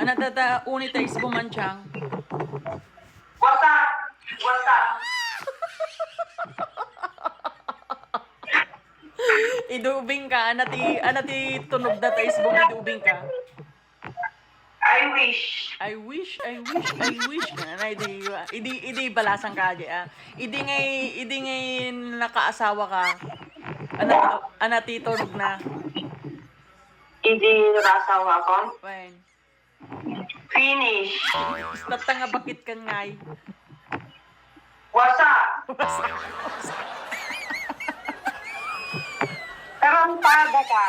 Ana tata unit is bumanchang. Wasak! Wasak! Idubing ka, anati tunog na tayo bum idubing ka. I wish. I wish ka na idi balasang ka aja. Idi ngay nakaasawa ka. Anati tunog na. Hindi nakasawa ko. Wen. Finish. Tatanga bakit kan ngay. Wasak! Tarantado ka.